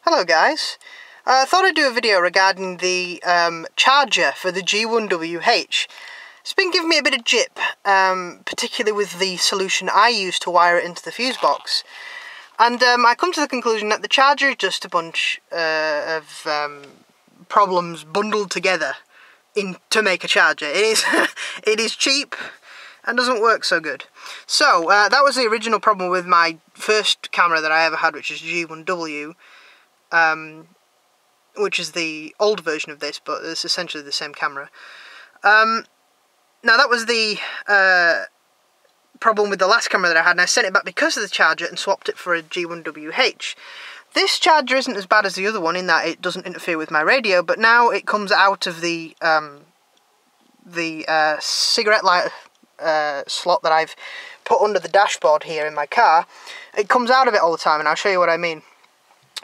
Hello guys, I thought I'd do a video regarding the charger for the G1WH. It's been giving me a bit of jip, particularly with the solution I use to wire it into the fuse box. And I come to the conclusion that the charger is just a bunch of problems bundled together to make a charger. It is cheap and doesn't work so good. So that was the original problem with my first camera that I ever had, which is G1W. Which is the old version of this, but it's essentially the same camera. Now that was the problem with the last camera that I had, and I sent it back because of the charger and swapped it for a G1WH. This charger isn't as bad as the other one in that it doesn't interfere with my radio, but now it comes out of the cigarette lighter slot that I've put under the dashboard here in my car. It comes out of it all the time, and I'll show you what I mean.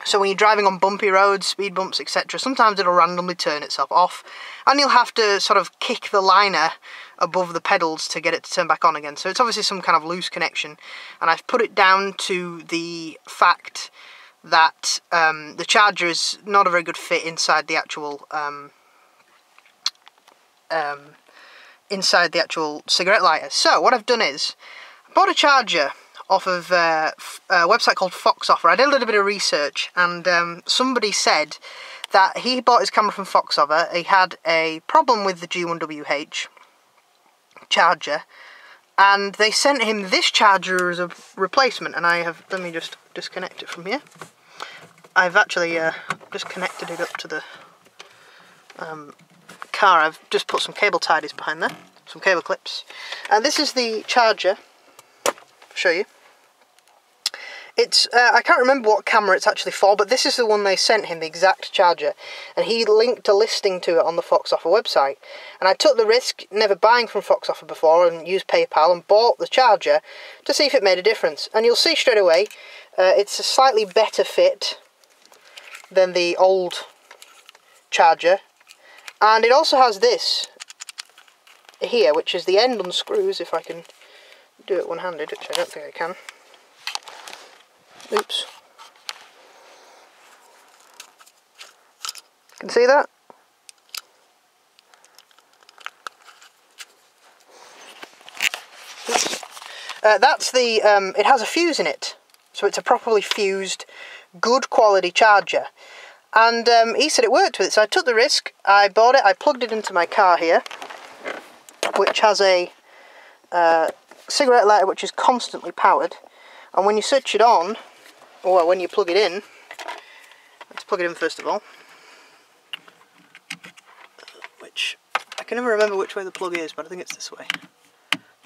So when you're driving on bumpy roads, speed bumps, etc., sometimes it'll randomly turn itself off, and you'll have to sort of kick the liner above the pedals to get it to turn back on again. So it's obviously some kind of loose connection, and I've put it down to the fact that the charger is not a very good fit inside the actual cigarette lighter. So what I've done is I bought a charger off of a website called Fox Offer. I did a little bit of research, and somebody said that he bought his camera from Fox Offer. He had a problem with the G1WH charger, and they sent him this charger as a replacement. And let me just disconnect it from here. I've actually just connected it up to the car. I've just put some cable ties behind there, some cable clips. And this is the charger. I'll show you. It's I can't remember what camera it's actually for, but this is the one they sent him, the exact charger, and he linked a listing to it on the Fox Offer website. And I took the risk, never buying from Fox Offer before, and used PayPal and bought the charger to see if it made a difference. And you'll see straight away, it's a slightly better fit than the old charger, and it also has this here, which is the end unscrews. If I can do it one-handed, which I don't think I can. Oops. Can you see that? Oops. That's the, it has a fuse in it, so it's a properly fused, good quality charger. And he said it worked with it, so I took the risk, I bought it, I plugged it into my car here, which has a cigarette lighter which is constantly powered, and when you switch it on, or when you plug it in, let's plug it in first of all, which, I can never remember which way the plug is, but I think it's this way.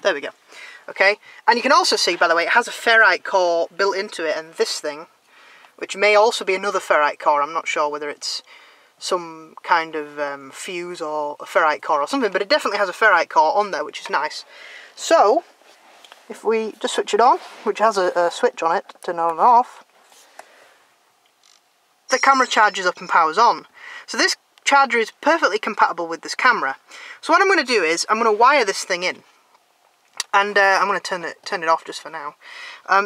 There we go. Okay, and you can also see, by the way, it has a ferrite core built into it, and this thing, which may also be another ferrite core, I'm not sure whether it's some kind of fuse or a ferrite core or something, but it definitely has a ferrite core on there, which is nice. So, if we just switch it on, which has a switch on it to turn on and off, the camera charges up and powers on. So this charger is perfectly compatible with this camera. So what I'm going to do is, I'm going to wire this thing in. And I'm going to turn it off just for now.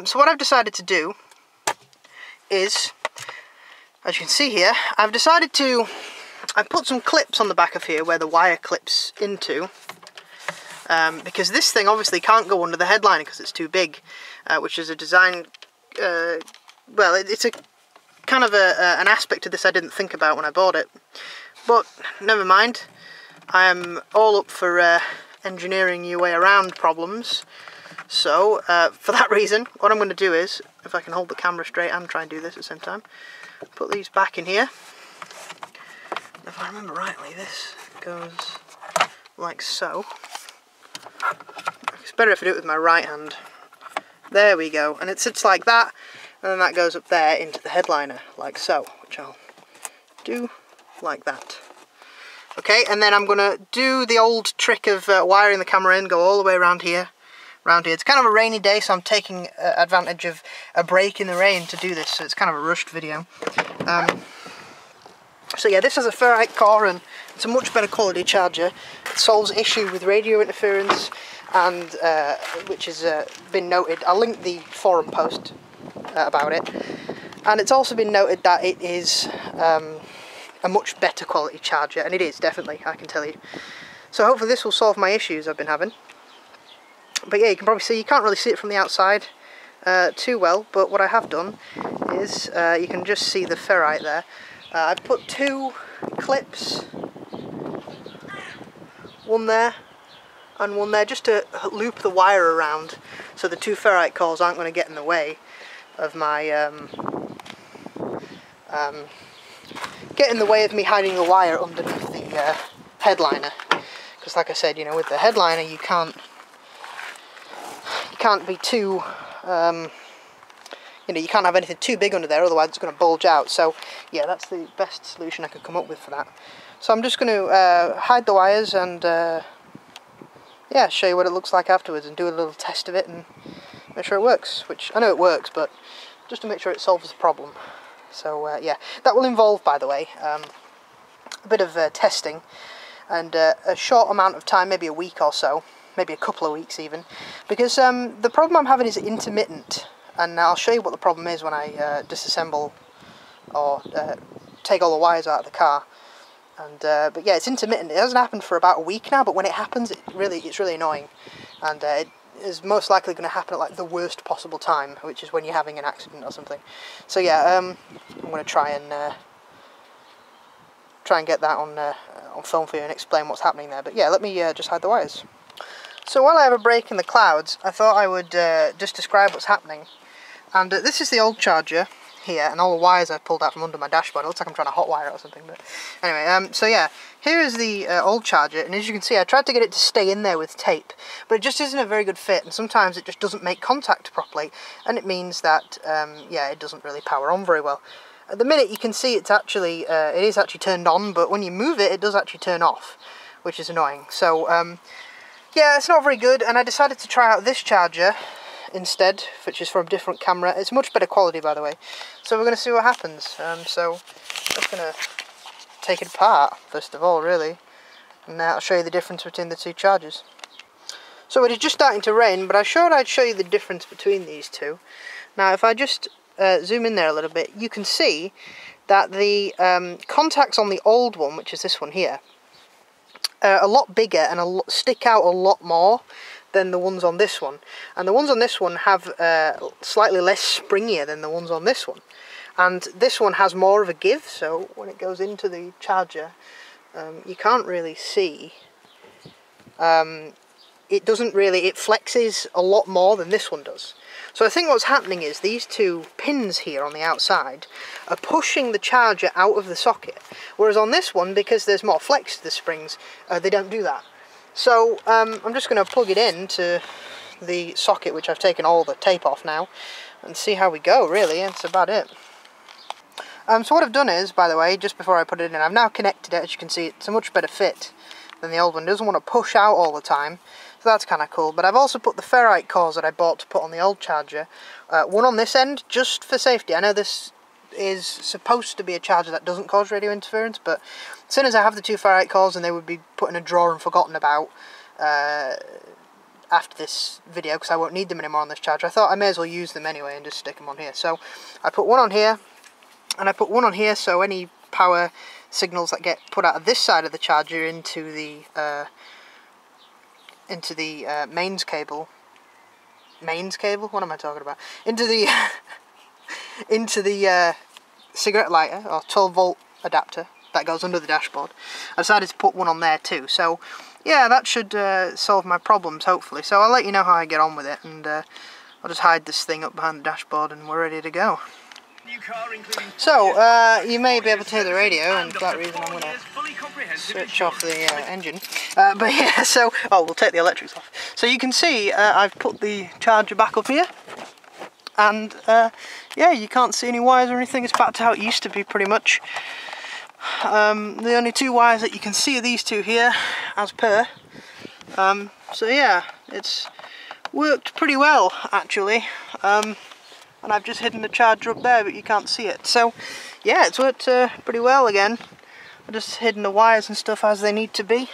So what I've decided to do is, as you can see here, I've put some clips on the back of here where the wire clips into. Because this thing obviously can't go under the headliner because it's too big, which is a design, well, it's a kind of an aspect of this I didn't think about when I bought it, but never mind. I am all up for engineering your way around problems, so for that reason, what I'm going to do is, if I can hold the camera straight and try and do this at the same time, put these back in here. If I remember rightly, this goes like so. It's better if I do it with my right hand. There we go, and it sits like that, and then that goes up there into the headliner, like so, which I'll do like that. Okay, and then I'm going to do the old trick of wiring the camera in, go all the way around here. It's kind of a rainy day, so I'm taking advantage of a break in the rain to do this, so it's kind of a rushed video. So yeah, this has a ferrite core, and it's a much better quality charger. It solves issue with radio interference, and which has been noted. I'll link the forum post about it. And it's also been noted that it is a much better quality charger, and it is, definitely, I can tell you. So hopefully this will solve my issues I've been having. But yeah, you can probably see, you can't really see it from the outside too well, but what I have done is, you can just see the ferrite there. I've put 2 clips, one there and one there, just to loop the wire around so the 2 ferrite cores aren't going to get in the way of my get in the way of me hiding the wire underneath the headliner, because like I said, you know, with the headliner you can't be too you know, you can't have anything too big under there, otherwise it's going to bulge out. So yeah, that's the best solution I could come up with for that. So I'm just going to hide the wires and yeah, show you what it looks like afterwards and do a little test of it and make sure it works, which I know it works, but just to make sure it solves the problem. So yeah, that will involve, by the way, a bit of testing and a short amount of time, maybe a week or so, maybe a couple of weeks even, because the problem I'm having is intermittent, and I'll show you what the problem is when I disassemble or take all the wires out of the car. And but yeah, it's intermittent. It hasn't happened for about a week now, but when it happens, it's really annoying, and it is most likely going to happen at like the worst possible time, which is when you're having an accident or something. So yeah, I'm going to try and get that on film for you and explain what's happening there. But yeah, let me just hide the wires. So while I have a break in the clouds, I thought I would just describe what's happening. And this is the old charger here, and all the wires I've pulled out from under my dashboard. It looks like I'm trying to hotwire it or something, but anyway, so yeah, here is the old charger, and as you can see, I tried to get it to stay in there with tape, but it just isn't a very good fit, and sometimes it just doesn't make contact properly, and it means that, yeah, it doesn't really power on very well. At the minute, you can see it's actually, it is actually turned on, but when you move it, it does actually turn off, which is annoying. So, yeah, it's not very good, and I decided to try out this charger instead, which is from a different camera. It's much better quality, by the way. So we're going to see what happens. So I'm just going to take it apart, first of all, really. And I'll show you the difference between the 2 chargers. So it is just starting to rain, but I thought I'd show you the difference between these 2. Now, if I just zoom in there a little bit, you can see that the contacts on the old one, which is this one here, are a lot bigger and stick out a lot more than the ones on this one, and the ones on this one have slightly less springier than the ones on this one, and this one has more of a give, so when it goes into the charger, you can't really see, it flexes a lot more than this one does. So I think what's happening is these 2 pins here on the outside are pushing the charger out of the socket, whereas on this one, because there's more flex to the springs, they don't do that. So I'm just going to plug it into the socket, which I've taken all the tape off now, and see how we go, really. That's about it. So what I've done is, by the way, just before I put it in, I've now connected it. As you can see, it's a much better fit than the old one. It doesn't want to push out all the time, so that's kind of cool. But I've also put the ferrite cores that I bought to put on the old charger, one on this end, just for safety. I know this is supposed to be a charger that doesn't cause radio interference, but as soon as I have the 2 ferrite cores and they would be put in a drawer and forgotten about after this video, because I won't need them anymore on this charger, I thought I may as well use them anyway and just stick them on here. So I put one on here, and I put one on here, so any power signals that get put out of this side of the charger into the mains cable, what am I talking about, into the into the cigarette lighter or 12 volt adapter that goes under the dashboard. I decided to put one on there too, so yeah, that should solve my problems, hopefully. So I'll let you know how I get on with it, and I'll just hide this thing up behind the dashboard and we're ready to go. So, you may be able to hear the radio, and for that reason I'm going to switch off the engine. But yeah, so, we'll take the electrics off. So you can see I've put the charger back up here, and yeah, you can't see any wires or anything. It's back to how it used to be, pretty much. The only 2 wires that you can see are these 2 here, as per. So yeah, it's worked pretty well, actually. And I've just hidden the charger up there, but you can't see it. So yeah, it's worked pretty well again. I've just hidden the wires and stuff as they need to be,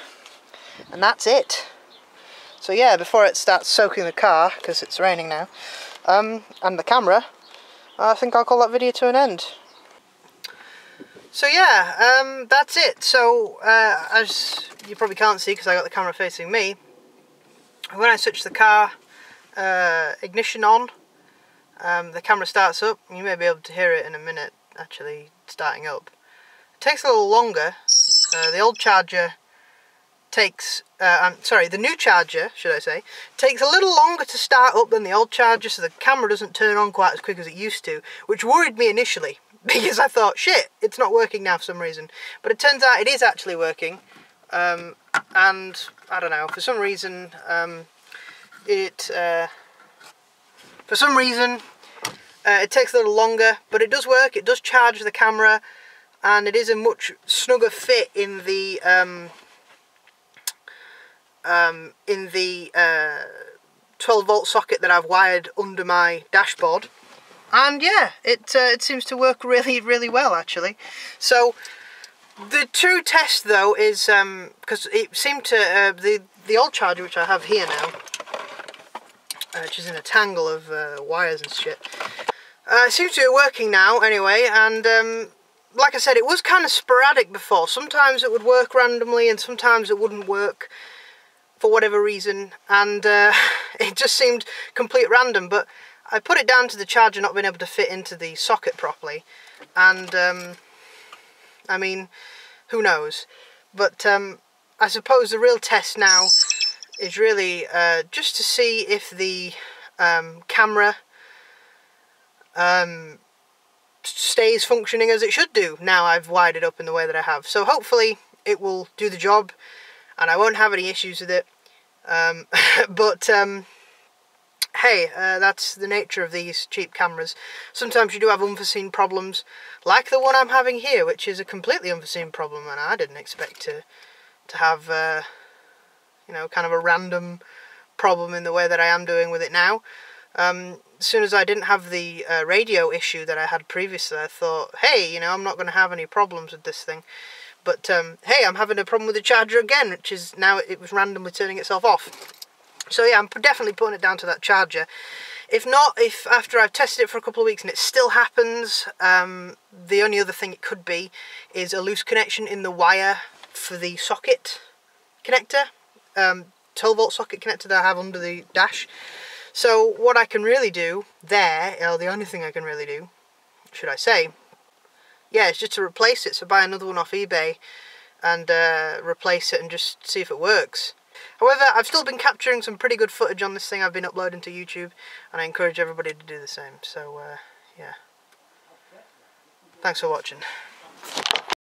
and that's it. So yeah, before it starts soaking the car, because it's raining now, and the camera, I think I'll call that video to an end. So yeah, that's it. So as you probably can't see because I got the camera facing me, when I switch the car ignition on, the camera starts up. You may be able to hear it in a minute actually starting up. It takes a little longer. The old charger takes, the new charger, should I say, takes a little longer to start up than the old charger, so the camera doesn't turn on quite as quick as it used to, which worried me initially, because I thought, shit, it's not working now for some reason. It turns out it is actually working, and, I don't know, for some reason, it takes a little longer, but it does work. It does charge the camera, and it is a much snugger fit in the 12-volt socket that I've wired under my dashboard. And yeah, it seems to work really, really well actually. So the true test though is because it seemed to the old charger, which I have here now, which is in a tangle of wires and shit. It seems to be working now anyway, and like I said, it was kind of sporadic before. Sometimes it would work randomly and sometimes it wouldn't work for whatever reason, and it just seemed complete random. But I put it down to the charger not being able to fit into the socket properly, and I mean, who knows. But I suppose the real test now is really just to see if the camera stays functioning as it should do now I've wired it up in the way that I have. So hopefully it will do the job and I won't have any issues with it. Hey, that's the nature of these cheap cameras. Sometimes you do have unforeseen problems, like the one I'm having here, which is a completely unforeseen problem, and I didn't expect to have, you know, kind of a random problem in the way that I am doing with it now. As soon as I didn't have the radio issue that I had previously, I thought, hey, you know, I'm not going to have any problems with this thing. But, hey, I'm having a problem with the charger again, which is now it was randomly turning itself off. So yeah, I'm definitely putting it down to that charger. If not, if after I've tested it for a couple of weeks and it still happens, the only other thing it could be is a loose connection in the wire for the socket connector, 12-volt socket connector that I have under the dash. So what I can really do there, or the only thing I can really do, should I say, yeah, it's just to replace it. So buy another one off eBay and replace it and just see if it works. However, I've still been capturing some pretty good footage on this thing I've been uploading to YouTube, and I encourage everybody to do the same. So, yeah. Thanks for watching.